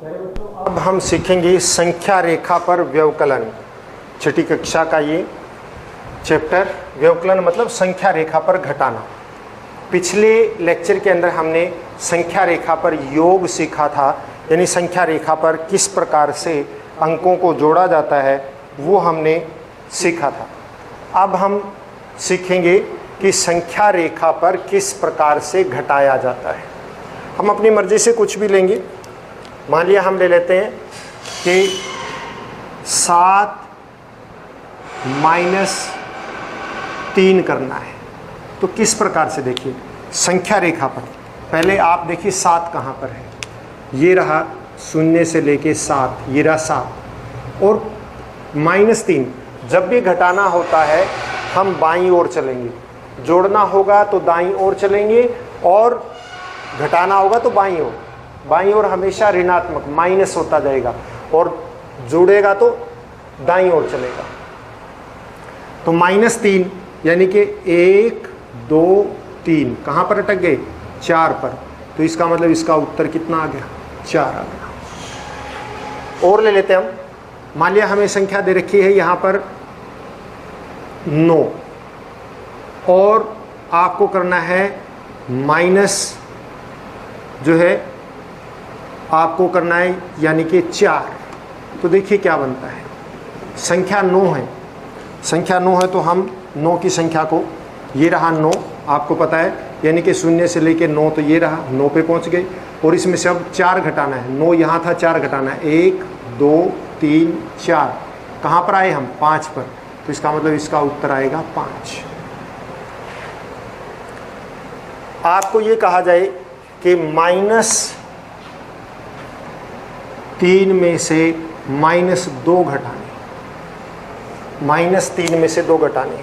अब हम सीखेंगे संख्या रेखा पर व्यवकलन। छठी कक्षा का ये चैप्टर, व्यवकलन मतलब संख्या रेखा पर घटाना। पिछले लेक्चर के अंदर हमने संख्या रेखा पर योग सीखा था, यानी संख्या रेखा पर किस प्रकार से अंकों को जोड़ा जाता है वो हमने सीखा था। अब हम सीखेंगे कि संख्या रेखा पर किस प्रकार से घटाया जाता है। हम अपनी मर्जी से कुछ भी लेंगे। मान लिया हम ले लेते हैं कि 7 - 3 करना है, तो किस प्रकार से देखिए संख्या रेखा पर। पहले आप देखिए 7 कहाँ पर है, ये रहा 0 से लेके 7, ये रहा 7 और -3। जब भी घटाना होता है हम बाईं ओर चलेंगे, जोड़ना होगा तो दाईं ओर चलेंगे और घटाना होगा तो बाईं ओर। बाईं ओर हमेशा ऋणात्मक माइनस होता जाएगा और जोड़ेगा तो दाईं ओर चलेगा। तो -3 यानी कि 1 2 3 कहाँ पर अटक गए, 4 पर। तो इसका मतलब इसका उत्तर कितना आ गया, 4 आ गया। और ले लेते हैं हम। मान लिया हमें संख्या दे रखी है यहाँ पर 9 और आपको करना है माइनस जो है आपको करना है यानी कि 4। तो देखिए क्या बनता है, संख्या 9 है, संख्या 9 है तो हम 9 की संख्या को, ये रहा 9 आपको पता है, यानी कि 0 से लेके 9 तो ये रहा 9 पे पहुंच गए और इसमें से अब 4 घटाना है। 9 यहाँ था, 4 घटाना है, 1 2 3 4। कहाँ पर आए हम, 5 पर। तो इसका मतलब इसका उत्तर आएगा 5। आपको ये कहा जाए कि -3 में से -2 घटाने, -3 में से 2 घटाने।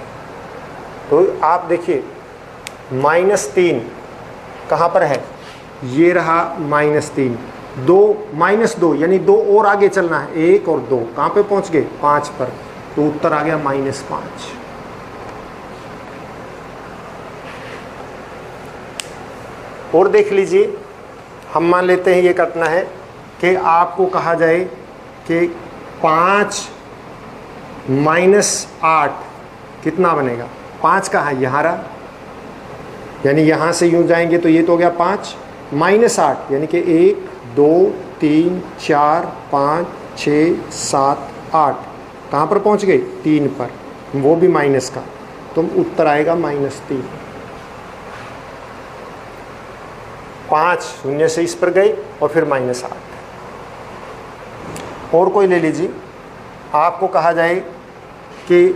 तो आप देखिए -3 कहाँ पर है, ये रहा -3, 2 -2 यानी 2 और आगे चलना है, 1 और 2 कहाँ पे पहुँच गए, 5 पर। तो उत्तर आ गया -5। और देख लीजिए, हम मान लेते हैं ये करना है कि आपको कहा जाए कि 5 - 8 कितना बनेगा। 5 कहाँ है, यहाँ रहा, यानी यहाँ से यूँ जाएंगे तो ये तो हो गया 5 -8 यानी कि 1 2 3 4 5 6 7 8 कहाँ पर पहुँच गए, 3 पर, वो भी माइनस का। तो उत्तर आएगा -3। 5 0 से इस पर गए और फिर -8। और कोई ले लीजिए, आपको कहा जाए कि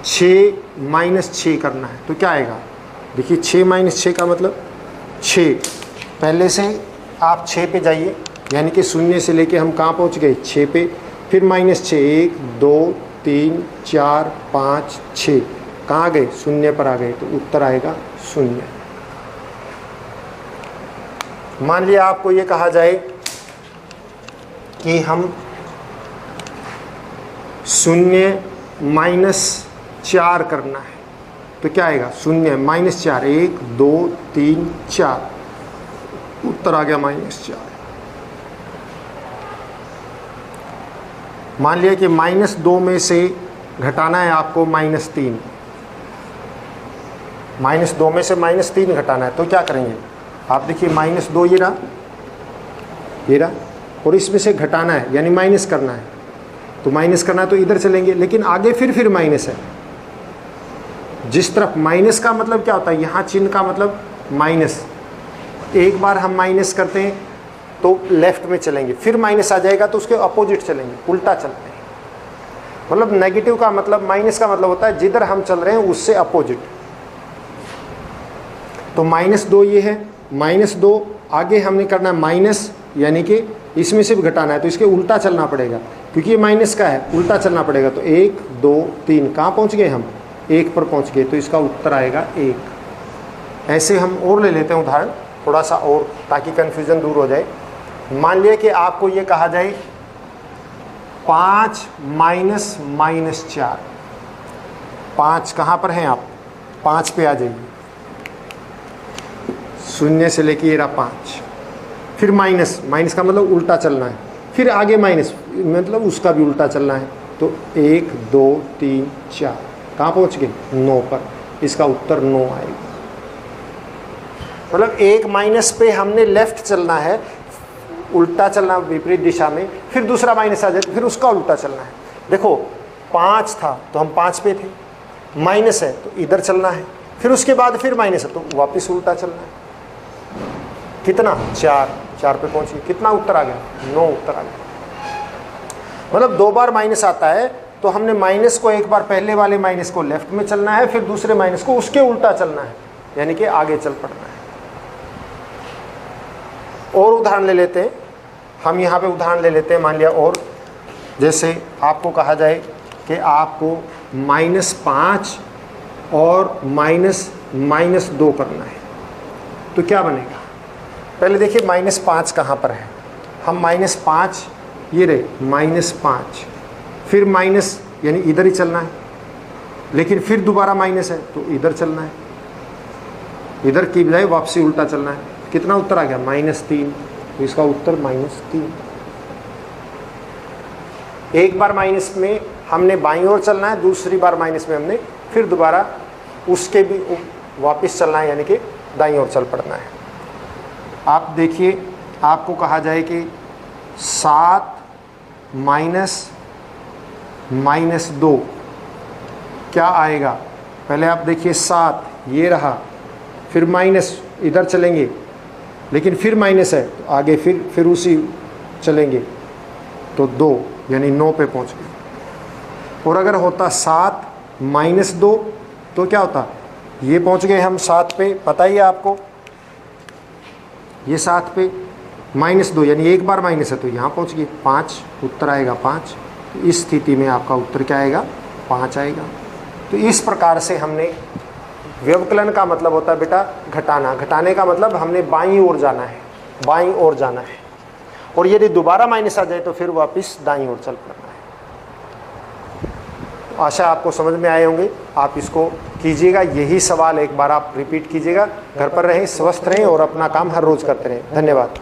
6 - 6 करना है, तो क्या आएगा। देखिए 6 - 6 का मतलब 6, पहले से आप 6 पे जाइए, यानी कि 0 से लेके हम कहाँ पहुँच गए, 6 पे, फिर -6 1 2 3 4 5 6 कहाँ गए, 0 पर आ गए। तो उत्तर आएगा 0। मान लिया आपको ये कहा जाए कि हम 0 - 4 करना है, तो क्या आएगा, 0 - 4 1 2 3 4। उत्तर आ गया -4। मान लिया कि -2 में से घटाना है आपको -3, -2 में से -3 घटाना है, तो क्या करेंगे आप देखिए, -2 ये रहा, ये रहा, और इसमें से घटाना है यानी माइनस करना है। तो माइनस करना है तो इधर चलेंगे, लेकिन आगे फिर माइनस है। जिस तरफ माइनस का मतलब क्या होता है, यहाँ चिन्ह का मतलब माइनस। एक बार हम माइनस करते हैं तो लेफ्ट में चलेंगे, फिर माइनस आ जाएगा तो उसके अपोजिट चलेंगे, उल्टा चलते हैं। मतलब नेगेटिव का मतलब, माइनस का मतलब होता है जिधर हम चल रहे हैं उससे अपोजिट। तो -2 ये है, -2 आगे हमने करना है माइनस, यानी कि इसमें से भी घटाना है तो इसके उल्टा चलना पड़ेगा, क्योंकि ये माइनस का है, उल्टा चलना पड़ेगा। तो 1 2 3 कहाँ पहुँच गए हम, 1 पर पहुँच गए। तो इसका उत्तर आएगा 1। ऐसे हम और ले लेते हैं उदाहरण, थोड़ा सा और, ताकि कन्फ्यूज़न दूर हो जाए। मान लिया कि आपको ये कहा जाए 5 - -4। 5 कहाँ पर हैं आप, 5 पे आ जाइए, 0 से लेके ये रहा 5, फिर माइनस, माइनस का मतलब उल्टा चलना है, फिर आगे माइनस मतलब उसका भी उल्टा चलना है। तो 1 2 3 4 कहाँ पहुँच गए? 9 पर। इसका उत्तर 9 आएगा। मतलब 1 माइनस पे हमने लेफ्ट चलना है, उल्टा चलना विपरीत दिशा में, फिर दूसरा माइनस आ जाए तो फिर उसका उल्टा चलना है। देखो 5 था तो हम 5 पे थे, माइनस है तो इधर चलना है, फिर उसके बाद फिर माइनस है तो वापस उल्टा चलना है। कितना? 4 पे पहुंच गए। कितना उत्तर आ गया? 9 उत्तर आ गया। मतलब 2 बार माइनस आता है तो हमने माइनस को एक बार पहले वाले माइनस को लेफ्ट में चलना है, फिर दूसरे माइनस को उसके उल्टा चलना है, यानी कि आगे चल पड़ना है। और उदाहरण ले लेते हैं हम, यहाँ पे उदाहरण ले लेते हैं। मान लिया और जैसे आपको कहा जाए कि आपको -5 और -2 करना है, तो क्या बनेगा? पहले देखिए -5 कहाँ पर है। हम -5 ये रहे -5, फिर माइनस यानी इधर ही चलना है, लेकिन फिर दोबारा माइनस है तो इधर चलना है, इधर की बजाय वापसी उल्टा चलना है। कितना उत्तर आ गया? -3। तो इसका उत्तर -3। एक बार माइनस में हमने बाईं ओर चलना है, दूसरी बार माइनस में हमने फिर दोबारा उसके भी वापस चलना है, यानी कि दाईं ओर चल पड़ना है। आप देखिए, आपको कहा जाए कि 7 -2 क्या आएगा? पहले आप देखिए 7 ये रहा, फिर माइनस इधर चलेंगे, लेकिन फिर माइनस है तो आगे फिर उसी चलेंगे तो 2 यानी 9 पे पहुंच गए। और अगर होता 7 -2 तो क्या होता? ये पहुंच गए हम 7 पे, पता ही है आपको, ये 7 पे -2 यानी एक बार माइनस है तो यहाँ पहुंच गए 5, उत्तर आएगा 5। तो इस स्थिति में आपका उत्तर क्या आएगा? 5 आएगा। तो इस प्रकार से हमने, व्यवकलन का मतलब होता है बेटा घटाना, घटाने का मतलब हमने बाईं ओर जाना है, बाईं ओर जाना है, और यदि दोबारा माइनस आ जाए तो फिर वापस दाईं ओर चल पड़ना है। आशा आपको समझ में आए होंगे। आप इसको कीजिएगा, यही सवाल एक बार आप रिपीट कीजिएगा, घर पर रहें, स्वस्थ रहें और अपना काम हर रोज़ करते रहें। धन्यवाद।